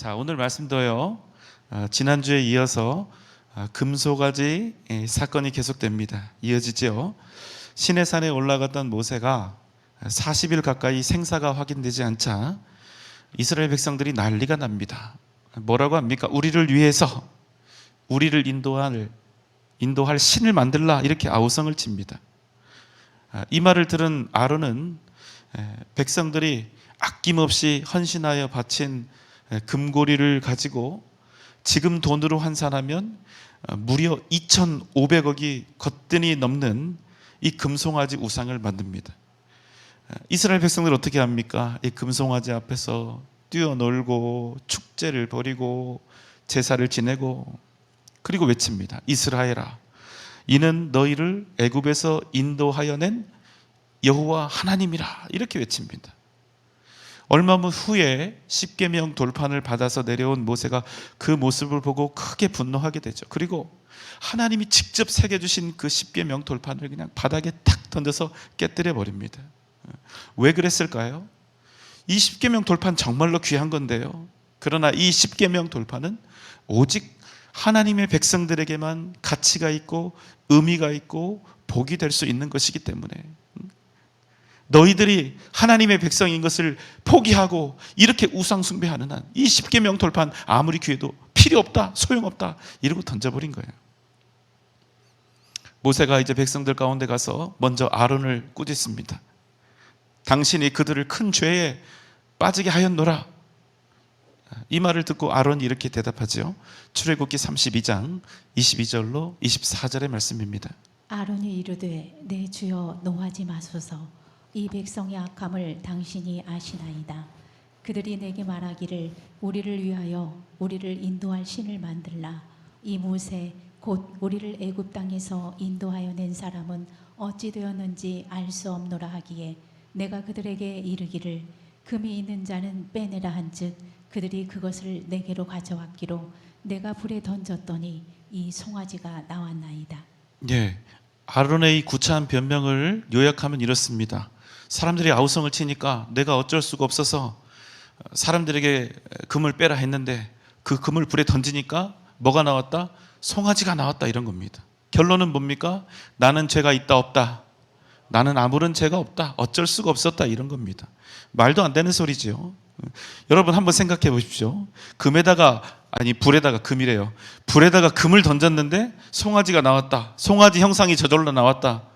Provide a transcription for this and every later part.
자, 오늘 말씀도요. 지난주에 이어서 금송아지 사건이 계속됩니다. 이어지죠. 시내산에 올라갔던 모세가 40일 가까이 생사가 확인되지 않자 이스라엘 백성들이 난리가 납니다. 뭐라고 합니까? 우리를 위해서 우리를 인도할 신을 만들라, 이렇게 아우성을 칩니다. 이 말을 들은 아론은 백성들이 아낌없이 헌신하여 바친 금고리를 가지고 지금 돈으로 환산하면 무려 2,500억이 거뜬히 넘는 이 금송아지 우상을 만듭니다. 이스라엘 백성들 어떻게 합니까? 이 금송아지 앞에서 뛰어놀고 축제를 벌이고 제사를 지내고, 그리고 외칩니다. 이스라엘아, 이는 너희를 애굽에서 인도하여 낸 여호와 하나님이라, 이렇게 외칩니다. 얼마 후에 십계명 돌판을 받아서 내려온 모세가 그 모습을 보고 크게 분노하게 되죠. 그리고 하나님이 직접 새겨주신 그 십계명 돌판을 그냥 바닥에 탁 던져서 깨뜨려 버립니다. 왜 그랬을까요? 이 십계명 돌판 정말로 귀한 건데요. 그러나 이 십계명 돌판은 오직 하나님의 백성들에게만 가치가 있고 의미가 있고 복이 될 수 있는 것이기 때문에, 너희들이 하나님의 백성인 것을 포기하고 이렇게 우상 숭배하는 한 이 십계명 돌판 아무리 귀해도 필요 없다, 소용없다, 이러고 던져버린 거예요. 모세가 이제 백성들 가운데 가서 먼저 아론을 꾸짖습니다. 당신이 그들을 큰 죄에 빠지게 하였노라. 이 말을 듣고 아론이 이렇게 대답하죠. 출애굽기 32장 22절로 24절의 말씀입니다. 아론이 이르되 내 주여 노하지 마소서. 이 백성의 악함을 당신이 아시나이다. 그들이 내게 말하기를 우리를 위하여 우리를 인도할 신을 만들라. 이 모세 곧 우리를 애굽 땅에서 인도하여 낸 사람은 어찌 되었는지 알 수 없노라 하기에 내가 그들에게 이르기를 금이 있는 자는 빼내라 한즉 그들이 그것을 내게로 가져왔기로 내가 불에 던졌더니 이 송아지가 나왔나이다. 예, 아론의 이 구차한 변명을 요약하면 이렇습니다. 사람들이 아우성을 치니까 내가 어쩔 수가 없어서 사람들에게 금을 빼라 했는데 그 금을 불에 던지니까 뭐가 나왔다? 송아지가 나왔다, 이런 겁니다. 결론은 뭡니까? 나는 죄가 있다 없다, 나는 아무런 죄가 없다, 어쩔 수가 없었다, 이런 겁니다. 말도 안 되는 소리지요. 여러분 한번 생각해 보십시오. 불에다가 금이래요. 불에다가 금을 던졌는데 송아지가 나왔다, 송아지 형상이 저절로 나왔다.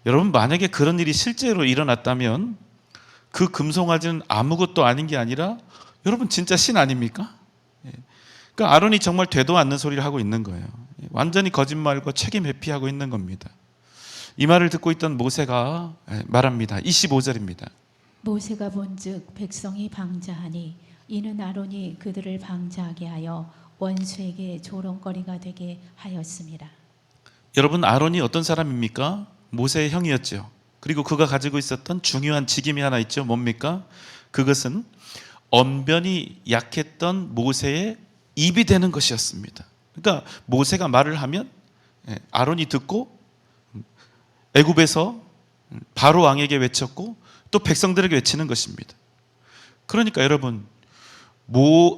여러분, 만약에 그런 일이 실제로 일어났다면 그 금송아지는 아무것도 아닌 게 아니라 여러분 진짜 신 아닙니까? 그러니까 아론이 정말 되도 않는 소리를 하고 있는 거예요. 완전히 거짓말과 책임 회피하고 있는 겁니다. 이 말을 듣고 있던 모세가 말합니다. 25절입니다. 모세가 본즉 백성이 방자하니 이는 아론이 그들을 방자하게 하여 원수에게 조롱거리가 되게 하였습니다. 여러분, 아론이 어떤 사람입니까? 모세의 형이었죠. 그리고 그가 가지고 있었던 중요한 직임이 하나 있죠. 뭡니까? 그것은 언변이 약했던 모세의 입이 되는 것이었습니다. 그러니까 모세가 말을 하면 아론이 듣고 애굽에서 바로 왕에게 외쳤고 또 백성들에게 외치는 것입니다. 그러니까 여러분,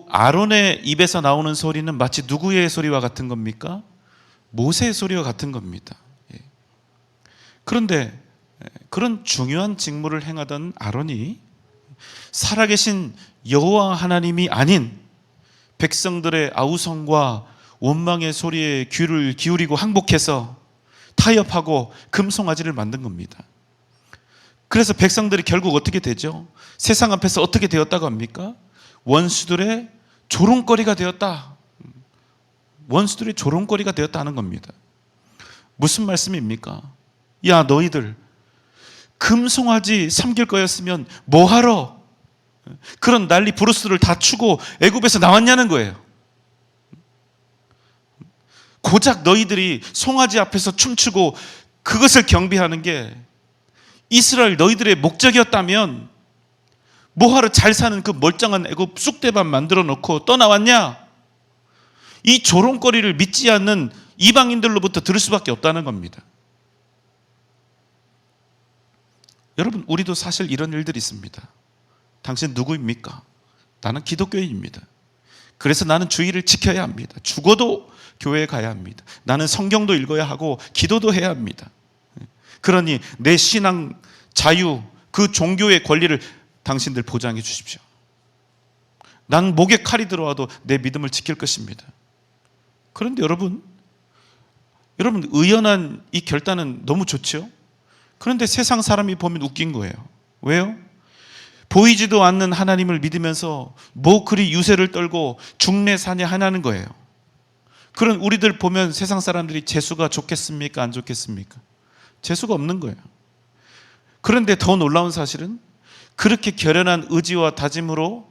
아론의 입에서 나오는 소리는 마치 누구의 소리와 같은 겁니까? 모세의 소리와 같은 겁니다. 그런데 그런 중요한 직무를 행하던 아론이 살아계신 여호와 하나님이 아닌 백성들의 아우성과 원망의 소리에 귀를 기울이고 항복해서 타협하고 금송아지를 만든 겁니다. 그래서 백성들이 결국 어떻게 되죠? 세상 앞에서 어떻게 되었다고 합니까? 원수들의 조롱거리가 되었다. 원수들의 조롱거리가 되었다는 겁니다. 무슨 말씀입니까? 야, 너희들 금송아지 섬길 거였으면 뭐하러 그런 난리 부르스를 다 추고 애굽에서 나왔냐는 거예요. 고작 너희들이 송아지 앞에서 춤추고 그것을 경배하는 게 이스라엘 너희들의 목적이었다면 뭐하러 잘 사는 그 멀쩡한 애굽 쑥대밭 만들어 놓고 떠나왔냐? 이 조롱거리를 믿지 않는 이방인들로부터 들을 수밖에 없다는 겁니다. 여러분, 우리도 사실 이런 일들이 있습니다. 당신 누구입니까? 나는 기독교인입니다. 그래서 나는 주의를 지켜야 합니다. 죽어도 교회에 가야 합니다. 나는 성경도 읽어야 하고 기도도 해야 합니다. 그러니 내 신앙 자유, 그 종교의 권리를 당신들 보장해 주십시오. 나는 목에 칼이 들어와도 내 믿음을 지킬 것입니다. 그런데 여러분 의연한 이 결단은 너무 좋죠? 그런데 세상 사람이 보면 웃긴 거예요. 왜요? 보이지도 않는 하나님을 믿으면서 뭐 그리 유세를 떨고 중내 사냐하냐는 거예요. 그런 우리들 보면 세상 사람들이 재수가 좋겠습니까? 안 좋겠습니까? 재수가 없는 거예요. 그런데 더 놀라운 사실은 그렇게 결연한 의지와 다짐으로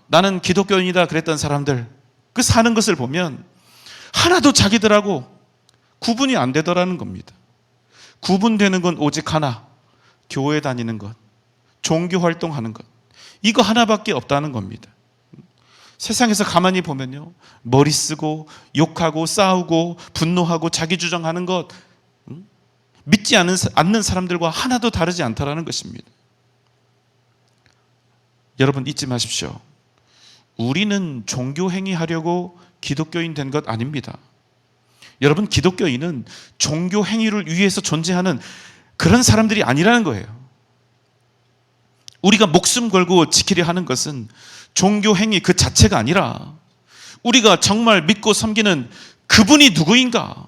나는 기독교인이다 그랬던 사람들, 그 사는 것을 보면 하나도 자기들하고 구분이 안 되더라는 겁니다. 구분되는 건 오직 하나, 교회 다니는 것, 종교 활동하는 것, 이거 하나밖에 없다는 겁니다. 세상에서 가만히 보면요, 머리 쓰고 욕하고 싸우고 분노하고 자기 주장하는 것, 믿지 않는 사람들과 하나도 다르지 않다라는 것입니다. 여러분 잊지 마십시오. 우리는 종교 행위하려고 기독교인 된 것 아닙니다. 여러분, 기독교인은 종교 행위를 위해서 존재하는 그런 사람들이 아니라는 거예요. 우리가 목숨 걸고 지키려 하는 것은 종교 행위 그 자체가 아니라 우리가 정말 믿고 섬기는 그분이 누구인가?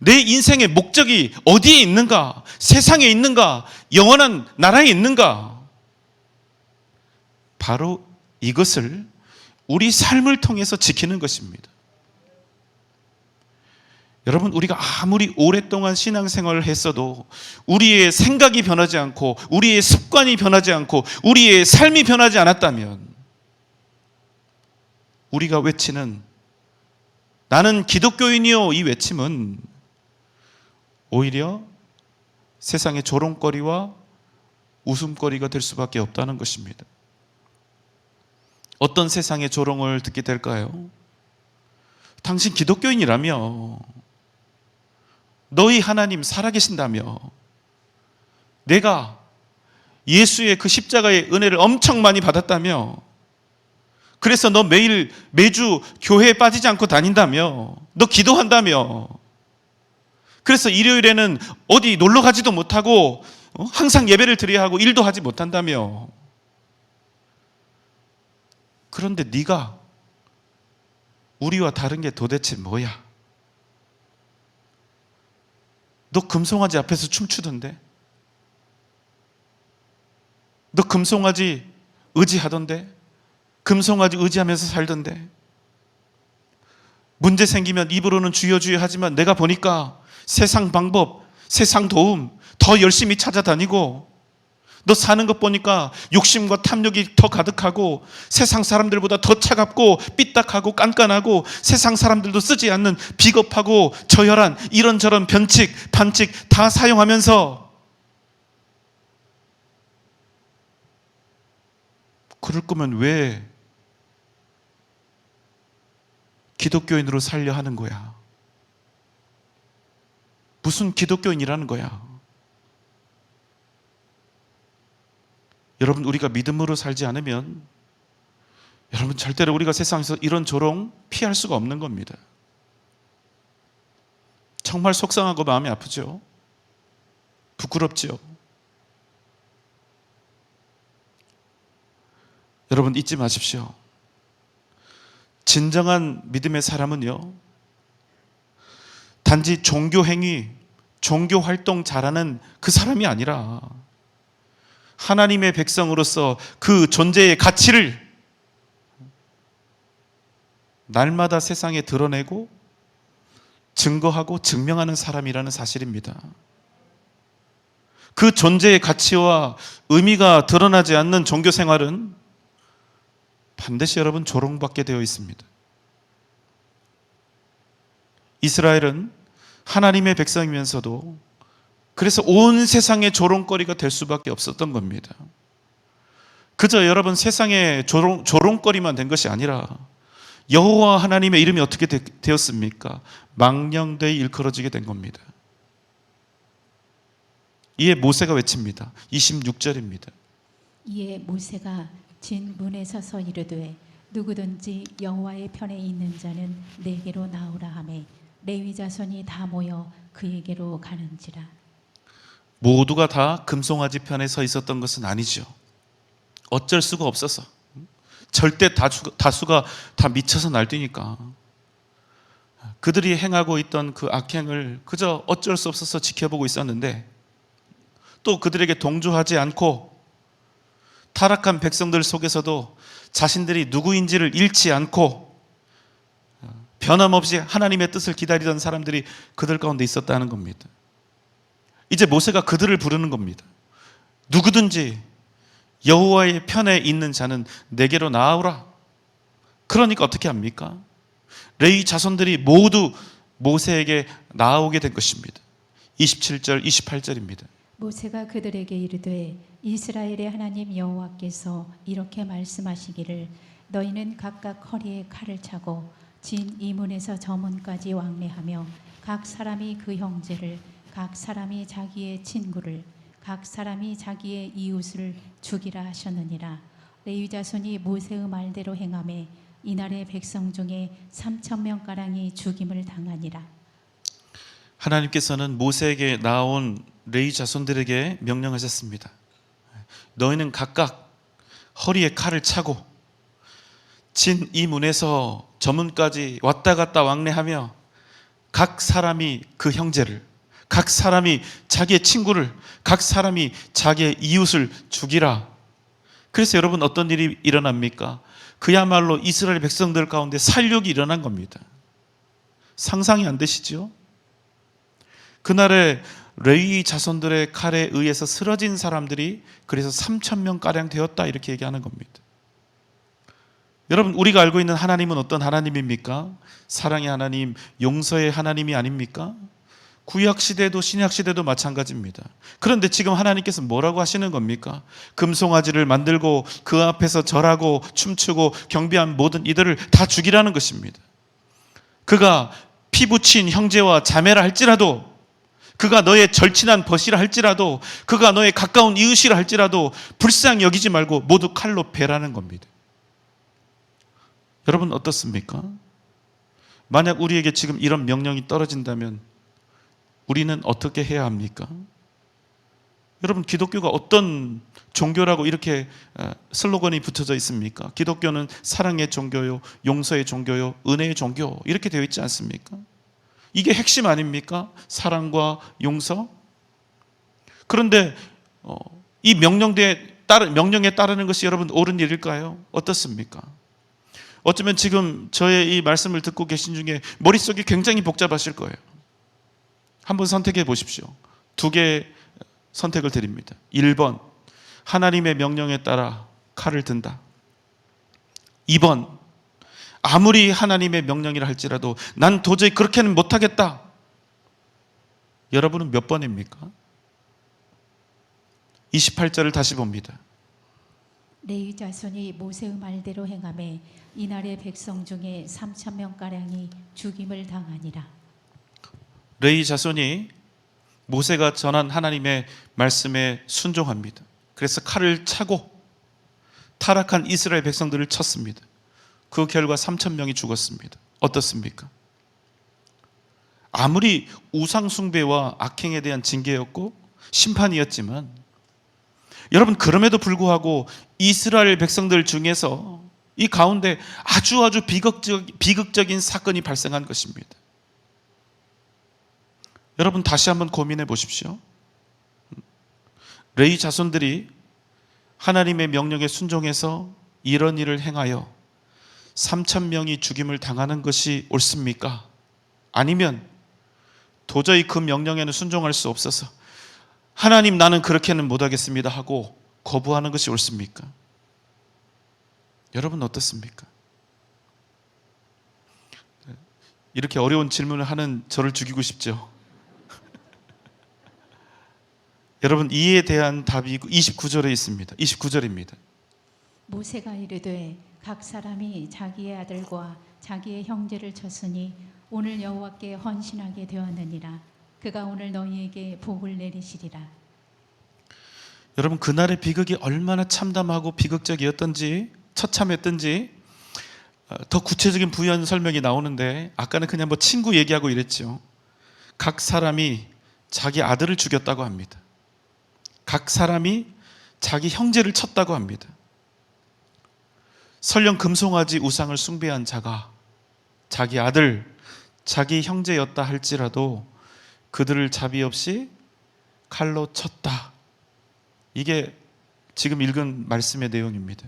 내 인생의 목적이 어디에 있는가? 세상에 있는가? 영원한 나라에 있는가? 바로 이것을 우리 삶을 통해서 지키는 것입니다. 여러분, 우리가 아무리 오랫동안 신앙생활을 했어도 우리의 생각이 변하지 않고 우리의 습관이 변하지 않고 우리의 삶이 변하지 않았다면 우리가 외치는 나는 기독교인이요, 이 외침은 오히려 세상의 조롱거리와 웃음거리가 될 수밖에 없다는 것입니다. 어떤 세상의 조롱을 듣게 될까요? 당신 기독교인이라며, 너희 하나님 살아계신다며, 내가 예수의 그 십자가의 은혜를 엄청 많이 받았다며, 그래서 너 매주 교회에 빠지지 않고 다닌다며, 너 기도한다며, 그래서 일요일에는 어디 놀러 가지도 못하고 항상 예배를 드려야 하고 일도 하지 못한다며. 그런데 네가 우리와 다른 게 도대체 뭐야? 너 금송아지 앞에서 춤추던데? 너 금송아지 의지하던데? 금송아지 의지하면서 살던데? 문제 생기면 입으로는 주여 주여 하지만 내가 보니까 세상 방법, 세상 도움 더 열심히 찾아다니고, 너 사는 것 보니까 욕심과 탐욕이 더 가득하고 세상 사람들보다 더 차갑고 삐딱하고 깐깐하고 세상 사람들도 쓰지 않는 비겁하고 저열한 이런저런 변칙, 반칙 다 사용하면서, 그럴 거면 왜 기독교인으로 살려 하는 거야? 무슨 기독교인이라는 거야? 여러분, 우리가 믿음으로 살지 않으면 여러분 절대로 우리가 세상에서 이런 조롱 피할 수가 없는 겁니다. 정말 속상하고 마음이 아프죠. 부끄럽죠. 여러분 잊지 마십시오. 진정한 믿음의 사람은요, 단지 종교 행위, 종교 활동 잘하는 그 사람이 아니라 하나님의 백성으로서 그 존재의 가치를 날마다 세상에 드러내고 증거하고 증명하는 사람이라는 사실입니다. 그 존재의 가치와 의미가 드러나지 않는 종교 생활은 반드시 여러분 조롱받게 되어 있습니다. 이스라엘은 하나님의 백성이면서도 그래서 온 세상의 조롱거리가 될 수밖에 없었던 겁니다. 그저 여러분 세상의 조롱거리만 된 것이 아니라 여호와 하나님의 이름이 어떻게 되었습니까? 망령되이 일컬어지게 된 겁니다. 이에 모세가 외칩니다. 26절입니다. 이에 모세가 진 문에 서서 이르되 누구든지 여호와의 편에 있는 자는 내게로 나오라 하매 레위 자손이 다 모여 그에게로 가는지라. 모두가 다 금송아지 편에 서 있었던 것은 아니죠. 어쩔 수가 없어서. 절대 다수가 다 미쳐서 날뛰니까. 그들이 행하고 있던 그 악행을 그저 어쩔 수 없어서 지켜보고 있었는데, 또 그들에게 동조하지 않고 타락한 백성들 속에서도 자신들이 누구인지를 잃지 않고 변함없이 하나님의 뜻을 기다리던 사람들이 그들 가운데 있었다는 겁니다. 이제 모세가 그들을 부르는 겁니다. 누구든지 여호와의 편에 있는 자는 내게로 나아오라. 그러니까 어떻게 합니까? 레위 자손들이 모두 모세에게 나아오게 된 것입니다. 27절, 28절입니다. 모세가 그들에게 이르되 이스라엘의 하나님 여호와께서 이렇게 말씀하시기를 너희는 각각 허리에 칼을 차고 진 이문에서 저 문까지 왕래하며 각 사람이 그 형제를, 각 사람이 자기의 친구를, 각 사람이 자기의 이웃을 죽이라 하셨느니라. 레위 자손이 모세의 말대로 행하매 이날의 백성 중에 3,000명 가량이 죽임을 당하니라. 하나님께서는 모세에게 나온 레위 자손들에게 명령하셨습니다. 너희는 각각 허리에 칼을 차고 진 이 문에서 저 문까지 왔다 갔다 왕래하며 각 사람이 그 형제를, 각 사람이 자기의 친구를, 각 사람이 자기의 이웃을 죽이라. 그래서 여러분 어떤 일이 일어납니까? 그야말로 이스라엘 백성들 가운데 살육이 일어난 겁니다. 상상이 안 되시죠? 그날에 레위 자손들의 칼에 의해서 쓰러진 사람들이 그래서 3,000명 가량 되었다, 이렇게 얘기하는 겁니다. 여러분, 우리가 알고 있는 하나님은 어떤 하나님입니까? 사랑의 하나님, 용서의 하나님이 아닙니까? 구약 시대도 신약 시대도 마찬가지입니다. 그런데 지금 하나님께서 뭐라고 하시는 겁니까? 금송아지를 만들고 그 앞에서 절하고 춤추고 경배한 모든 이들을 다 죽이라는 것입니다. 그가 피 붙인 형제와 자매라 할지라도, 그가 너의 절친한 벗이라 할지라도, 그가 너의 가까운 이웃이라 할지라도 불쌍히 여기지 말고 모두 칼로 베라는 겁니다. 여러분 어떻습니까? 만약 우리에게 지금 이런 명령이 떨어진다면 우리는 어떻게 해야 합니까? 여러분, 기독교가 어떤 종교라고 이렇게 슬로건이 붙어져 있습니까? 기독교는 사랑의 종교요, 용서의 종교요, 은혜의 종교, 이렇게 되어 있지 않습니까? 이게 핵심 아닙니까? 사랑과 용서? 그런데 이 명령에 따르는 것이 여러분 옳은 일일까요? 어떻습니까? 어쩌면 지금 저의 이 말씀을 듣고 계신 중에 머릿속이 굉장히 복잡하실 거예요. 한번 선택해 보십시오. 두 개의 선택을 드립니다. 1번, 하나님의 명령에 따라 칼을 든다. 2번, 아무리 하나님의 명령이라 할지라도 난 도저히 그렇게는 못하겠다. 여러분은 몇 번입니까? 28절을 다시 봅니다. 레위 자손이 모세의 말대로 행하매 이날의 백성 중에 3,000명 가량이 죽임을 당하니라. 레위 자손이 모세가 전한 하나님의 말씀에 순종합니다. 그래서 칼을 차고 타락한 이스라엘 백성들을 쳤습니다. 그 결과 3,000명이 죽었습니다. 어떻습니까? 아무리 우상 숭배와 악행에 대한 징계였고 심판이었지만, 여러분, 그럼에도 불구하고 이스라엘 백성들 중에서 이 가운데 아주 비극적인 사건이 발생한 것입니다. 여러분, 다시 한번 고민해 보십시오. 레위 자손들이 하나님의 명령에 순종해서 이런 일을 행하여 3,000명이 죽임을 당하는 것이 옳습니까? 아니면 도저히 그 명령에는 순종할 수 없어서 하나님, 나는 그렇게는 못하겠습니다 하고 거부하는 것이 옳습니까? 여러분 어떻습니까? 이렇게 어려운 질문을 하는 저를 죽이고 싶죠. 여러분, 이에 대한 답이 29절에 있습니다. 29절입니다. 모세가 이르되 각 사람이 자기의 아들과 자기의 형제를 쳤으니 오늘 여호와께 헌신하게 되었느니라. 그가 오늘 너희에게 복을 내리시리라. 여러분, 그날의 비극이 얼마나 참담하고 비극적이었던지, 처참했던지 더 구체적인 부연 설명이 나오는데 아까는 그냥 뭐 친구 얘기하고 이랬죠. 각 사람이 자기 아들을 죽였다고 합니다. 각 사람이 자기 형제를 쳤다고 합니다. 설령 금송아지 우상을 숭배한 자가 자기 아들, 자기 형제였다 할지라도 그들을 자비 없이 칼로 쳤다. 이게 지금 읽은 말씀의 내용입니다.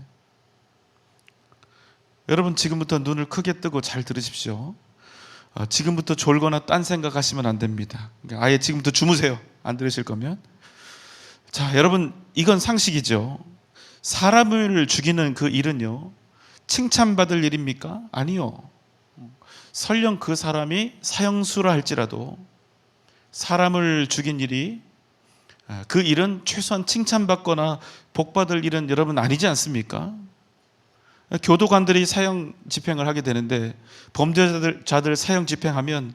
여러분, 지금부터 눈을 크게 뜨고 잘 들으십시오. 지금부터 졸거나 딴 생각하시면 안 됩니다. 그러니까 아예 지금부터 주무세요. 안 들으실 거면. 자, 여러분, 이건 상식이죠. 사람을 죽이는 그 일은요, 칭찬받을 일입니까? 아니요. 설령 그 사람이 사형수라 할지라도 사람을 죽인 일이, 그 일은 최소한 칭찬받거나 복받을 일은 여러분 아니지 않습니까? 교도관들이 사형 집행을 하게 되는데 범죄자들 사형 집행하면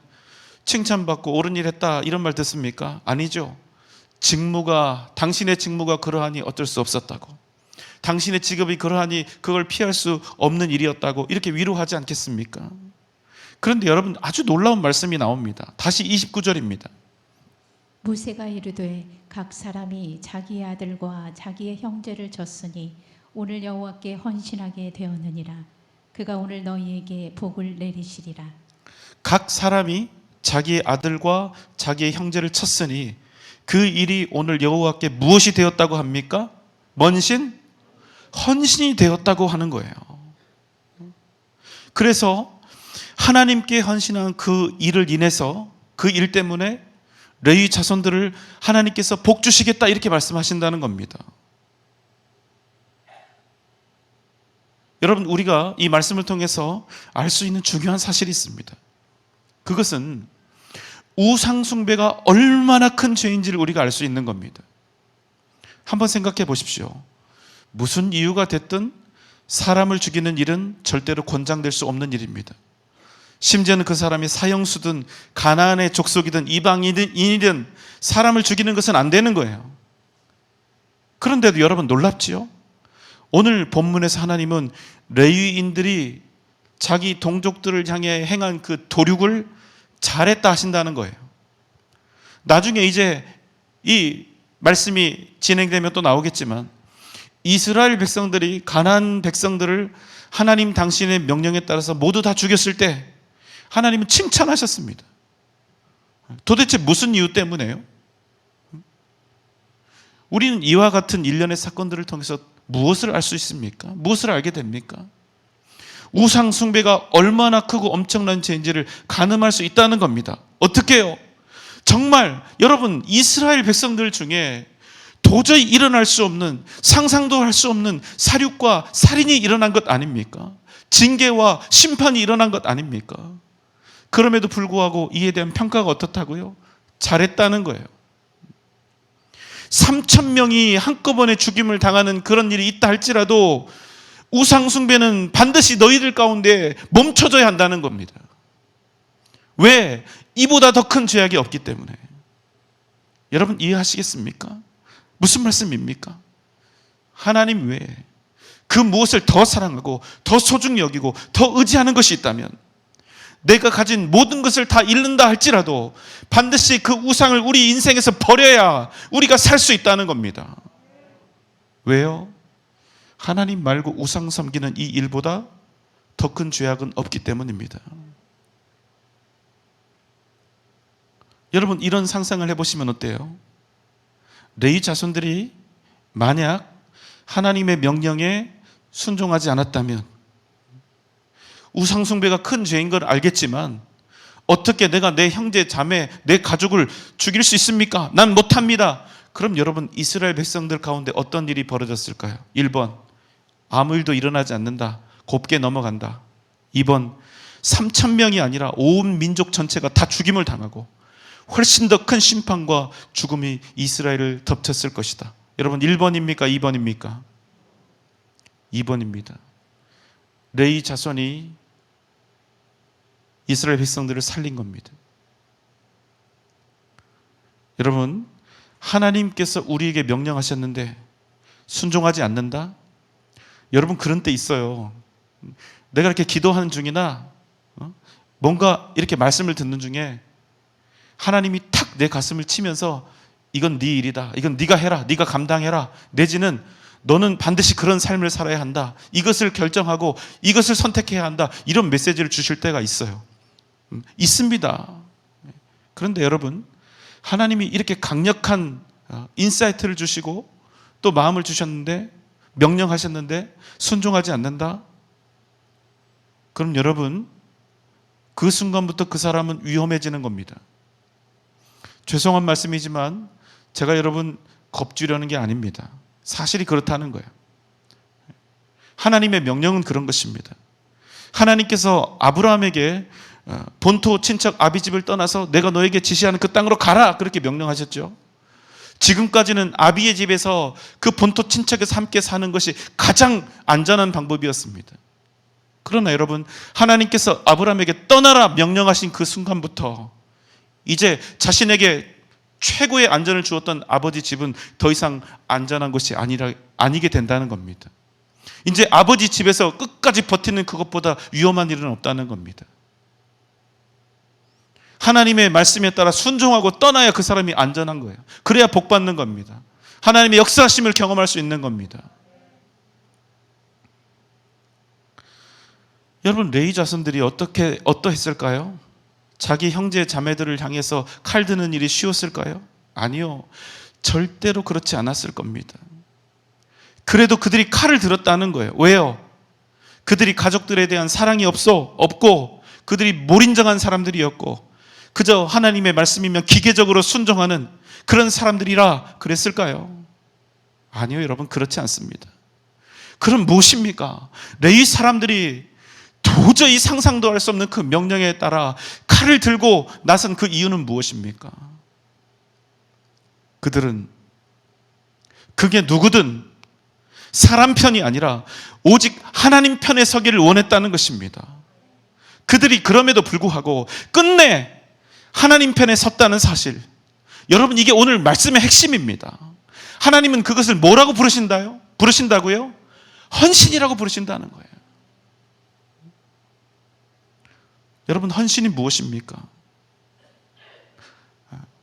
칭찬받고 옳은 일 했다 이런 말 듣습니까? 아니죠. 당신의 직무가 그러하니 어쩔 수 없었다고, 당신의 직업이 그러하니 그걸 피할 수 없는 일이었다고 이렇게 위로하지 않겠습니까? 그런데 여러분, 아주 놀라운 말씀이 나옵니다. 다시 29절입니다. 모세가 이르되 각 사람이 자기의 아들과 자기의 형제를 졌으니 오늘 여호와께 헌신하게 되었느니라. 그가 오늘 너희에게 복을 내리시리라. 각 사람이 자기의 아들과 자기의 형제를 쳤으니 그 일이 오늘 여호와께 무엇이 되었다고 합니까? 뭔신? 헌신이 되었다고 하는 거예요. 그래서 하나님께 헌신한 그 일을 인해서, 그 일 때문에 레위 자손들을 하나님께서 복 주시겠다 이렇게 말씀하신다는 겁니다. 여러분, 우리가 이 말씀을 통해서 알 수 있는 중요한 사실이 있습니다. 그것은 우상 숭배가 얼마나 큰 죄인지를 우리가 알 수 있는 겁니다. 한번 생각해 보십시오. 무슨 이유가 됐든 사람을 죽이는 일은 절대로 권장될 수 없는 일입니다. 심지어는 그 사람이 사형수든 가나안의 족속이든 이방인이든 사람을 죽이는 것은 안 되는 거예요. 그런데도 여러분, 놀랍지요? 오늘 본문에서 하나님은 레위인들이 자기 동족들을 향해 행한 그 도륙을 잘했다 하신다는 거예요. 나중에 이제 이 말씀이 진행되면 또 나오겠지만 이스라엘 백성들이 가나안 백성들을 하나님 당신의 명령에 따라서 모두 다 죽였을 때 하나님은 칭찬하셨습니다. 도대체 무슨 이유 때문에요? 우리는 이와 같은 일련의 사건들을 통해서 무엇을 알 수 있습니까? 무엇을 알게 됩니까? 우상 숭배가 얼마나 크고 엄청난 죄인지를 가늠할 수 있다는 겁니다. 어떻게 해요? 정말 여러분, 이스라엘 백성들 중에 도저히 일어날 수 없는, 상상도 할 수 없는 살육과 살인이 일어난 것 아닙니까? 징계와 심판이 일어난 것 아닙니까? 그럼에도 불구하고 이에 대한 평가가 어떻다고요? 잘했다는 거예요. 3,000명이 한꺼번에 죽임을 당하는 그런 일이 있다 할지라도 우상 숭배는 반드시 너희들 가운데 멈춰져야 한다는 겁니다. 왜? 이보다 더 큰 죄악이 없기 때문에. 여러분, 이해하시겠습니까? 무슨 말씀입니까? 하나님 외에 그 무엇을 더 사랑하고 더 소중히 여기고 더 의지하는 것이 있다면, 내가 가진 모든 것을 다 잃는다 할지라도 반드시 그 우상을 우리 인생에서 버려야 우리가 살 수 있다는 겁니다. 왜요? 하나님 말고 우상 섬기는 이 일보다 더 큰 죄악은 없기 때문입니다. 여러분, 이런 상상을 해보시면 어때요? 레위 자손들이 만약 하나님의 명령에 순종하지 않았다면, 우상 숭배가 큰 죄인 걸 알겠지만 어떻게 내가 내 형제 자매 내 가족을 죽일 수 있습니까? 난 못합니다. 그럼 여러분, 이스라엘 백성들 가운데 어떤 일이 벌어졌을까요? 1번, 아무 일도 일어나지 않는다, 곱게 넘어간다. 2번, 3,000명이 아니라 온 민족 전체가 다 죽임을 당하고 훨씬 더 큰 심판과 죽음이 이스라엘을 덮쳤을 것이다. 여러분, 1번입니까? 2번입니까? 2번입니다. 레위 자손이 이스라엘 백성들을 살린 겁니다. 여러분, 하나님께서 우리에게 명령하셨는데 순종하지 않는다? 여러분, 그런 때 있어요. 내가 이렇게 기도하는 중이나 뭔가 이렇게 말씀을 듣는 중에 하나님이 탁 내 가슴을 치면서 이건 네 일이다, 이건 네가 해라, 네가 감당해라, 내지는 너는 반드시 그런 삶을 살아야 한다, 이것을 결정하고 이것을 선택해야 한다, 이런 메시지를 주실 때가 있어요. 있습니다. 그런데 여러분, 하나님이 이렇게 강력한 인사이트를 주시고 또 마음을 주셨는데, 명령하셨는데 순종하지 않는다? 그럼 여러분, 그 순간부터 그 사람은 위험해지는 겁니다. 죄송한 말씀이지만 제가 여러분 겁주려는 게 아닙니다. 사실이 그렇다는 거예요. 하나님의 명령은 그런 것입니다. 하나님께서 아브라함에게 본토 친척 아비집을 떠나서 내가 너에게 지시하는 그 땅으로 가라, 그렇게 명령하셨죠. 지금까지는 아비의 집에서 그 본토 친척에서 함께 사는 것이 가장 안전한 방법이었습니다. 그러나 여러분, 하나님께서 아브라함에게 떠나라 명령하신 그 순간부터 이제 자신에게 최고의 안전을 주었던 아버지 집은 더 이상 안전한 것이 아니게 된다는 겁니다. 이제 아버지 집에서 끝까지 버티는 그것보다 위험한 일은 없다는 겁니다. 하나님의 말씀에 따라 순종하고 떠나야 그 사람이 안전한 거예요. 그래야 복 받는 겁니다. 하나님의 역사하심을 경험할 수 있는 겁니다. 여러분, 레위 자손들이 어떠했을까요? 자기 형제 자매들을 향해서 칼 드는 일이 쉬웠을까요? 아니요. 절대로 그렇지 않았을 겁니다. 그래도 그들이 칼을 들었다는 거예요. 왜요? 그들이 가족들에 대한 사랑이 없고 그들이 몰인정한 사람들이었고 그저 하나님의 말씀이면 기계적으로 순종하는 그런 사람들이라 그랬을까요? 아니요, 여러분, 그렇지 않습니다. 그럼 무엇입니까? 레위 사람들이 도저히 상상도 할 수 없는 그 명령에 따라 칼을 들고 나선 그 이유는 무엇입니까? 그들은 그게 누구든 사람 편이 아니라 오직 하나님 편에 서기를 원했다는 것입니다. 그들이 그럼에도 불구하고 끝내 하나님 편에 섰다는 사실, 여러분, 이게 오늘 말씀의 핵심입니다. 하나님은 그것을 뭐라고 부르신다고요? 헌신이라고 부르신다는 거예요. 여러분, 헌신이 무엇입니까?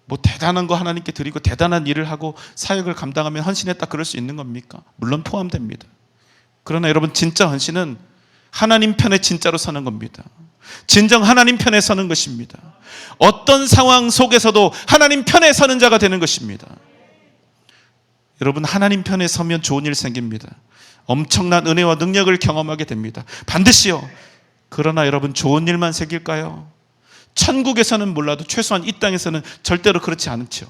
뭐 대단한 거 하나님께 드리고 대단한 일을 하고 사역을 감당하면 헌신했다 그럴 수 있는 겁니까? 물론 포함됩니다. 그러나 여러분, 진짜 헌신은 하나님 편에 진짜로 서는 겁니다. 진정 하나님 편에 서는 것입니다. 어떤 상황 속에서도 하나님 편에 서는 자가 되는 것입니다. 여러분, 하나님 편에 서면 좋은 일 생깁니다. 엄청난 은혜와 능력을 경험하게 됩니다. 반드시요. 그러나 여러분, 좋은 일만 생길까요? 천국에서는 몰라도 최소한 이 땅에서는 절대로 그렇지 않죠.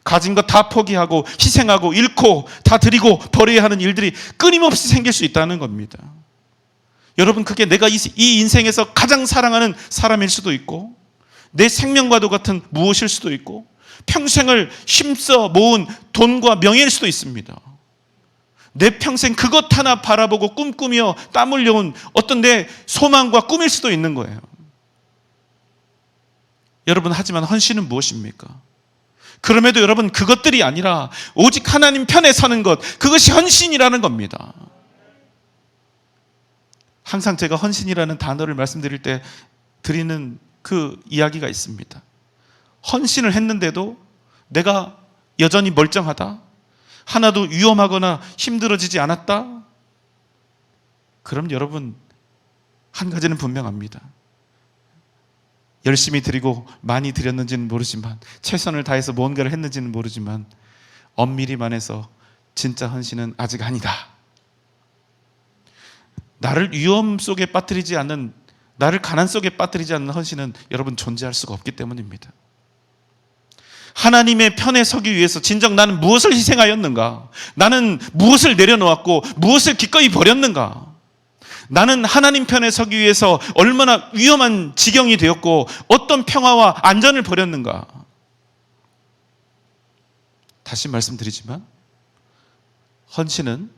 가진 거 다 포기하고 희생하고 잃고 다 드리고 버려야 하는 일들이 끊임없이 생길 수 있다는 겁니다. 여러분, 그게 내가 이 인생에서 가장 사랑하는 사람일 수도 있고 내 생명과도 같은 무엇일 수도 있고 평생을 힘써 모은 돈과 명예일 수도 있습니다. 내 평생 그것 하나 바라보고 꿈꾸며 땀 흘려온 어떤 내 소망과 꿈일 수도 있는 거예요. 여러분, 하지만 헌신은 무엇입니까? 그럼에도 여러분, 그것들이 아니라 오직 하나님 편에 서는 것, 그것이 헌신이라는 겁니다. 항상 제가 헌신이라는 단어를 말씀드릴 때 드리는 그 이야기가 있습니다. 헌신을 했는데도 내가 여전히 멀쩡하다? 하나도 위험하거나 힘들어지지 않았다? 그럼 여러분, 한 가지는 분명합니다. 열심히 드리고 많이 드렸는지는 모르지만, 최선을 다해서 뭔가를 했는지는 모르지만, 엄밀히 말해서 진짜 헌신은 아직 아니다. 나를 위험 속에 빠뜨리지 않는, 나를 가난 속에 빠뜨리지 않는 헌신은 여러분 존재할 수가 없기 때문입니다. 하나님의 편에 서기 위해서 진정 나는 무엇을 희생하였는가? 나는 무엇을 내려놓았고 무엇을 기꺼이 버렸는가? 나는 하나님 편에 서기 위해서 얼마나 위험한 지경이 되었고 어떤 평화와 안전을 버렸는가? 다시 말씀드리지만 헌신은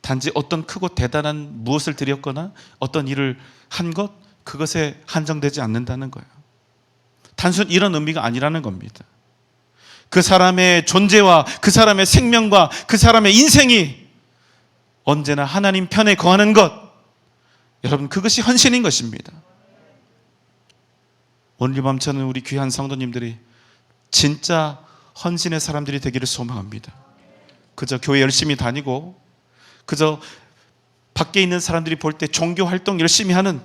단지 어떤 크고 대단한 무엇을 드렸거나 어떤 일을 한 것, 그것에 한정되지 않는다는 거예요. 단순 이런 의미가 아니라는 겁니다. 그 사람의 존재와 그 사람의 생명과 그 사람의 인생이 언제나 하나님 편에 거하는 것, 여러분, 그것이 헌신인 것입니다. 오늘 밤 저는 우리 귀한 성도님들이 진짜 헌신의 사람들이 되기를 소망합니다. 그저 교회 열심히 다니고 그저 밖에 있는 사람들이 볼 때 종교 활동 열심히 하는,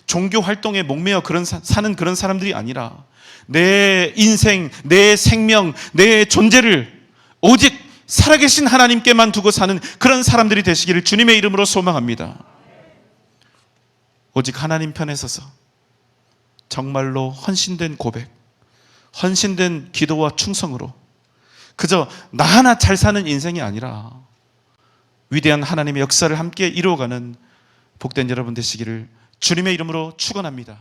종교 활동에 목매어 사는 그런 사람들이 아니라 내 인생, 내 생명, 내 존재를 오직 살아계신 하나님께만 두고 사는 그런 사람들이 되시기를 주님의 이름으로 소망합니다. 오직 하나님 편에 서서 정말로 헌신된 고백, 헌신된 기도와 충성으로 그저 나 하나 잘 사는 인생이 아니라 위대한 하나님의 역사를 함께 이루어가는 복된 여러분 되시기를 주님의 이름으로 축원합니다.